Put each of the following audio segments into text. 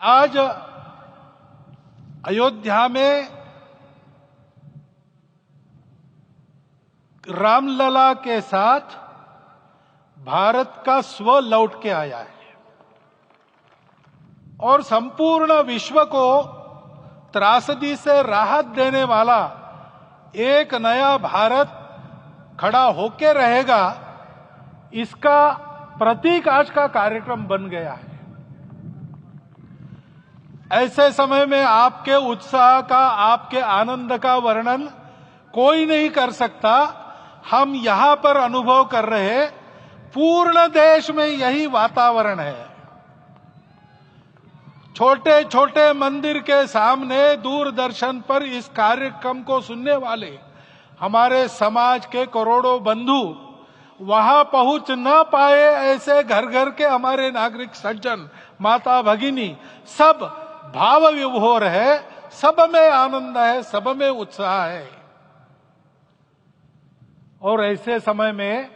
आज अयोध्या में रामलला के साथ भारत का स्व लौट के आया है और संपूर्ण विश्व को त्रासदी से राहत देने वाला एक नया भारत खड़ा होके रहेगा, इसका प्रतीक आज का कार्यक्रम बन गया है। ऐसे समय में आपके उत्साह का, आपके आनंद का वर्णन कोई नहीं कर सकता। हम यहां पर अनुभव कर रहे, पूर्ण देश में यही वातावरण है। छोटे छोटे मंदिर के सामने दूरदर्शन पर इस कार्यक्रम को सुनने वाले हमारे समाज के करोड़ों बंधु वहां पहुंच न पाए, ऐसे घर घर के हमारे नागरिक सज्जन, माता भगिनी सब भाव विभोर है, सब में आनंद है, सब में उत्साह है। और ऐसे समय में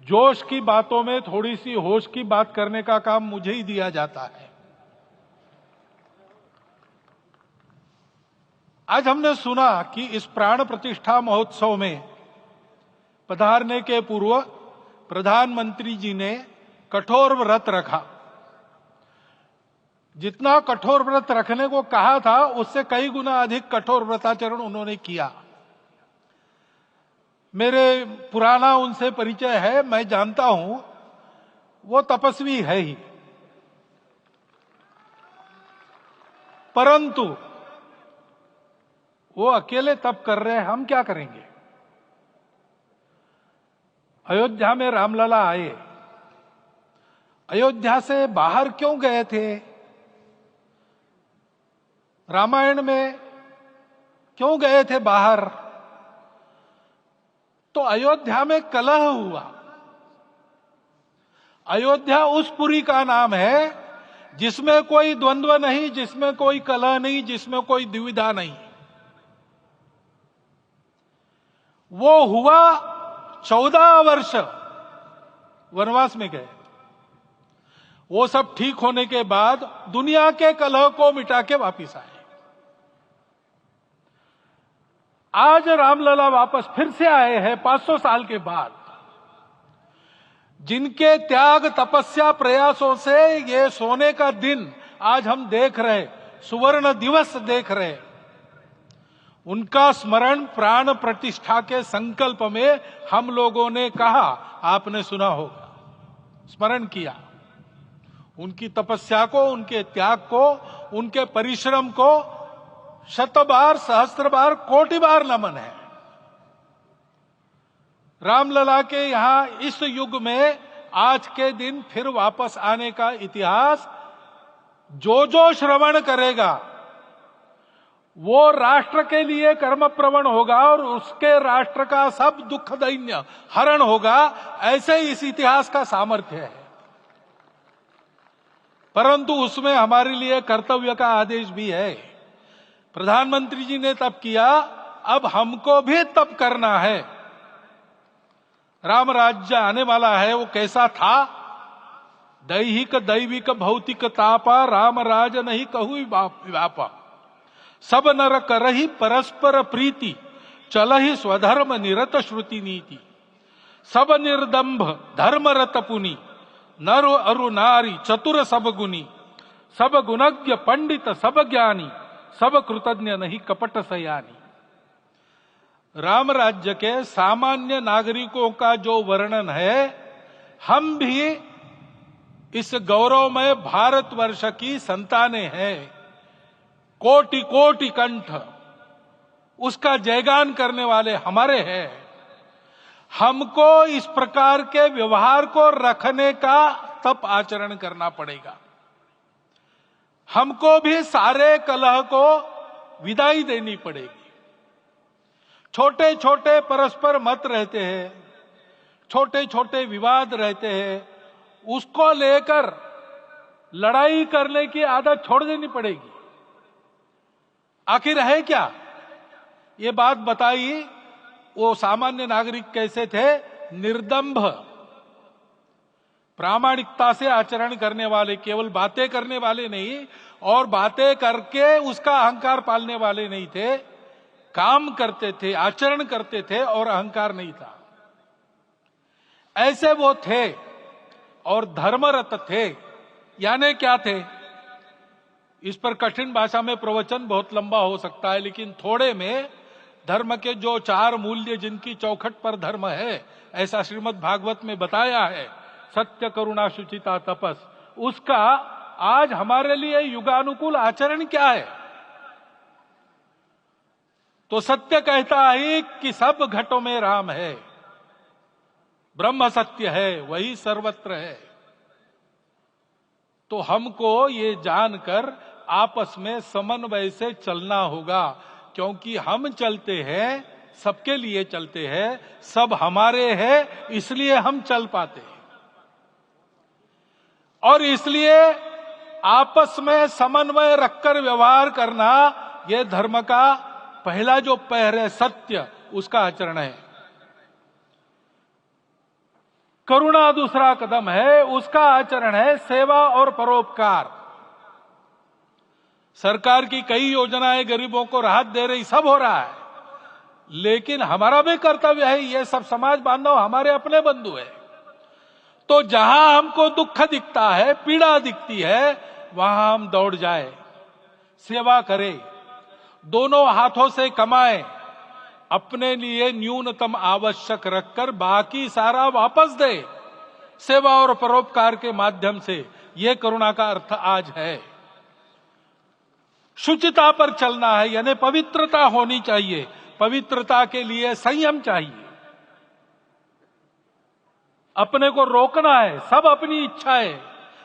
जोश की बातों में थोड़ी सी होश की बात करने का काम मुझे ही दिया जाता है। आज हमने सुना कि इस प्राण प्रतिष्ठा महोत्सव में पधारने के पूर्व प्रधानमंत्री जी ने कठोर व्रत रखा। जितना कठोर व्रत रखने को कहा था, उससे कई गुना अधिक कठोर व्रताचरण उन्होंने किया। मेरे पुराना उनसे परिचय है, मैं जानता हूं वो तपस्वी है ही, परंतु वो अकेले तप कर रहे हैं, हम क्या करेंगे। अयोध्या में रामलला आए, अयोध्या से बाहर क्यों गए थे? रामायण में क्यों गए थे बाहर? तो अयोध्या में कलह हुआ। अयोध्या उस पुरी का नाम है जिसमें कोई द्वंद्व नहीं, जिसमें कोई कलह नहीं, जिसमें कोई दुविधा नहीं। वो हुआ 14 वर्ष वनवास में गए। वो सब ठीक होने के बाद दुनिया के कलह को मिटा के वापिस आए। आज रामलला वापस फिर से आए हैं 500 साल के बाद। जिनके त्याग, तपस्या, प्रयासों से ये सोने का दिन आज हम देख रहे, सुवर्ण दिवस देख रहे, उनका स्मरण प्राण प्रतिष्ठा के संकल्प में हम लोगों ने कहा, आपने सुना होगा, स्मरण किया। उनकी तपस्या को, उनके त्याग को, उनके परिश्रम को शत बार, सहस्त्र बार, कोटि बार नमन है। रामलला के यहां इस युग में आज के दिन फिर वापस आने का इतिहास जो जो श्रवण करेगा वो राष्ट्र के लिए कर्म प्रवण होगा और उसके राष्ट्र का सब दुख दैन्य हरण होगा। ऐसे इस इतिहास का सामर्थ्य है। परंतु उसमें हमारे लिए कर्तव्य का आदेश भी है। प्रधानमंत्री जी ने तप किया, अब हमको भी तप करना है। राम राज्य आने वाला है, वो कैसा था? दैहिक दैविक भौतिक तापा, राम राज नहीं कहु व्यापा। सब नर करहि परस्पर प्रीति, चलहि स्वधर्म निरत श्रुति नीति। सब निर्दंभ धर्मरत पुनि, नर अरु नारी चतुर सब गुनी। सब गुणज्ञ पंडित सब ज्ञानी, सब कृतज्ञ नहीं कपट सयानी। राम राज्य के सामान्य नागरिकों का जो वर्णन है, हम भी इस गौरवमय भारतवर्ष की संतानें हैं। कोटि कोटि कंठ उसका जयगान करने वाले हमारे हैं। हमको इस प्रकार के व्यवहार को रखने का तप आचरण करना पड़ेगा। हमको भी सारे कलह को विदाई देनी पड़ेगी। छोटे छोटे परस्पर मत रहते हैं, छोटे छोटे विवाद रहते हैं, उसको लेकर लड़ाई करने की आदत छोड़ देनी पड़ेगी। आखिर है क्या? ये बात बताइए, वो सामान्य नागरिक कैसे थे? निर्दंभ, प्रामाणिकता से आचरण करने वाले, केवल बातें करने वाले नहीं और बातें करके उसका अहंकार पालने वाले नहीं थे, काम करते थे, आचरण करते थे और अहंकार नहीं था, ऐसे वो थे और धर्मरत थे। यानी क्या थे, इस पर कठिन भाषा में प्रवचन बहुत लंबा हो सकता है, लेकिन थोड़े में धर्म के जो 4 मूल्य जिनकी चौखट पर धर्म है, ऐसा श्रीमद् भागवत में बताया है, सत्य, करुणा, शुचिता, तपस, उसका आज हमारे लिए युगानुकूल आचरण क्या है? तो सत्य कहता है कि सब घटों में राम है, ब्रह्म सत्य है, वही सर्वत्र है। तो हमको ये जानकर आपस में समन्वय से चलना होगा, क्योंकि हम चलते हैं, सबके लिए चलते हैं, सब हमारे हैं, इसलिए हम चल पाते हैं। और इसलिए आपस में समन्वय रखकर व्यवहार करना, यह धर्म का पहला जो पैर है, सत्य, उसका आचरण है। करुणा दूसरा कदम है, उसका आचरण है सेवा और परोपकार। सरकार की कई योजनाएं गरीबों को राहत दे रही, सब हो रहा है, लेकिन हमारा भी कर्तव्य है, ये सब समाज बांधव हमारे अपने बंधु है। तो जहां हमको दुख दिखता है, पीड़ा दिखती है, वहां हम दौड़ जाए, सेवा करें, दोनों हाथों से कमाएं, अपने लिए न्यूनतम आवश्यक रखकर बाकी सारा वापस दे, सेवा और परोपकार के माध्यम से। यह करुणा का अर्थ आज है। शुचिता पर चलना है, यानी पवित्रता होनी चाहिए। पवित्रता के लिए संयम चाहिए, अपने को रोकना है। सब अपनी इच्छाएं,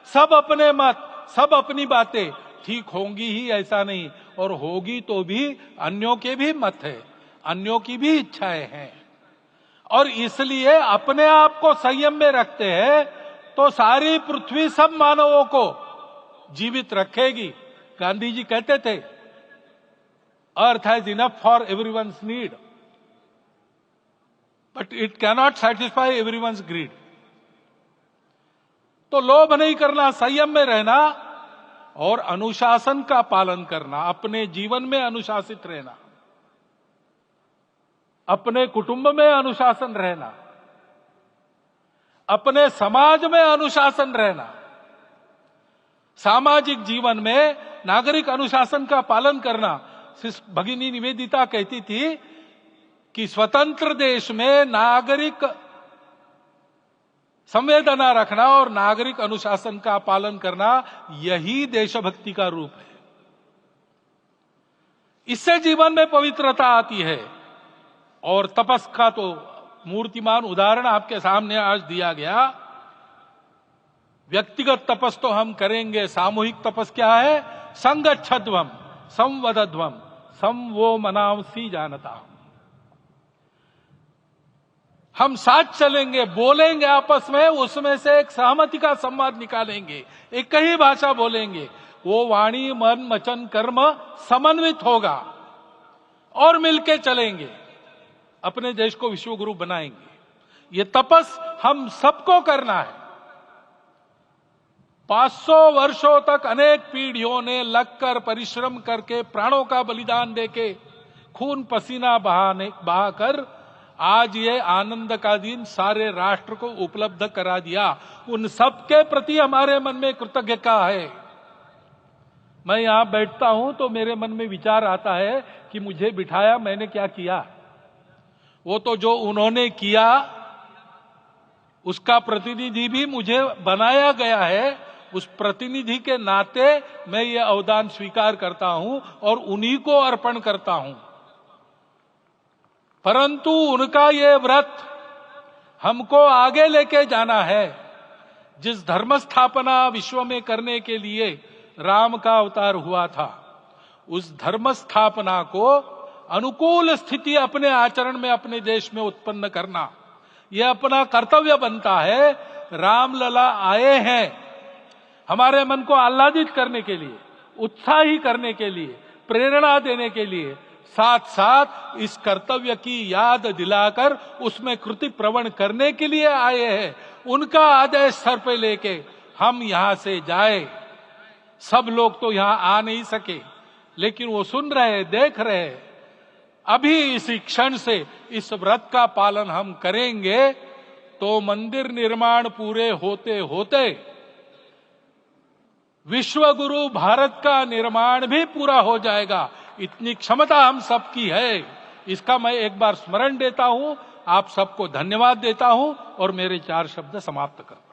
सब अपने मत, सब अपनी बातें ठीक होंगी ही ऐसा नहीं, और होगी तो भी अन्यों के भी मत है, अन्यों की भी इच्छाएं हैं, और इसलिए अपने आप को संयम में रखते हैं तो सारी पृथ्वी सब मानवों को जीवित रखेगी। गांधी जी कहते थे, earth has enough for everyone's need, but it cannot satisfy everyone's greed. तो लोभ नहीं करना, संयम में रहना और अनुशासन का पालन करना, अपने जीवन में अनुशासित रहना, अपने कुटुंब में अनुशासन रहना, अपने समाज में अनुशासन रहना। सामाजिक जीवन में नागरिक अनुशासन का पालन करना। भगिनी निवेदिता कहती थी कि स्वतंत्र देश में नागरिक संवेदना रखना और नागरिक अनुशासन का पालन करना, यही देशभक्ति का रूप है। इससे जीवन में पवित्रता आती है। और तपस का तो मूर्तिमान उदाहरण आपके सामने आज दिया गया। व्यक्तिगत तपस तो हम करेंगे, सामूहिक तपस क्या है? संगच्छध्वम संवदध्वम संवो मनांसी जानता। हम साथ चलेंगे, बोलेंगे आपस में, उसमें से एक सहमति का संवाद निकालेंगे, एक ही भाषा बोलेंगे, वो वाणी मन वचन कर्म समन्वित होगा और मिलके चलेंगे, अपने देश को विश्व गुरु बनाएंगे। ये तपस हम सबको करना है। 500 वर्षों तक अनेक पीढ़ियों ने लगकर परिश्रम करके, प्राणों का बलिदान देके, खून पसीना बहाकर आज ये आनंद का दिन सारे राष्ट्र को उपलब्ध करा दिया। उन सबके प्रति हमारे मन में कृतज्ञता है। मैं यहां बैठता हूं तो मेरे मन में विचार आता है कि मुझे बिठाया, मैंने क्या किया? वो तो जो उन्होंने किया उसका प्रतिनिधि भी मुझे बनाया गया है। उस प्रतिनिधि के नाते मैं ये अवदान स्वीकार करता हूं और उन्हीं को अर्पण करता हूं। परंतु उनका ये व्रत हमको आगे लेके जाना है। जिस धर्म स्थापना विश्व में करने के लिए राम का अवतार हुआ था, उस धर्म स्थापना को अनुकूल स्थिति अपने आचरण में, अपने देश में उत्पन्न करना, यह अपना कर्तव्य बनता है। रामलला आए हैं हमारे मन को आह्लादित करने के लिए, उत्साही करने के लिए, प्रेरणा देने के लिए, साथ साथ इस कर्तव्य की याद दिलाकर उसमें कृति प्रवण करने के लिए आए हैं। उनका आदेश सर पे लेके हम यहां से जाए। सब लोग तो यहां आ नहीं सके, लेकिन वो सुन रहे, देख रहे। अभी इसी क्षण से इस व्रत का पालन हम करेंगे तो मंदिर निर्माण पूरे होते होते विश्व गुरु भारत का निर्माण भी पूरा हो जाएगा। इतनी क्षमता हम सबकी है। इसका मैं एक बार स्मरण देता हूं, आप सबको धन्यवाद देता हूं और मेरे 4 शब्द समाप्त करता हूं।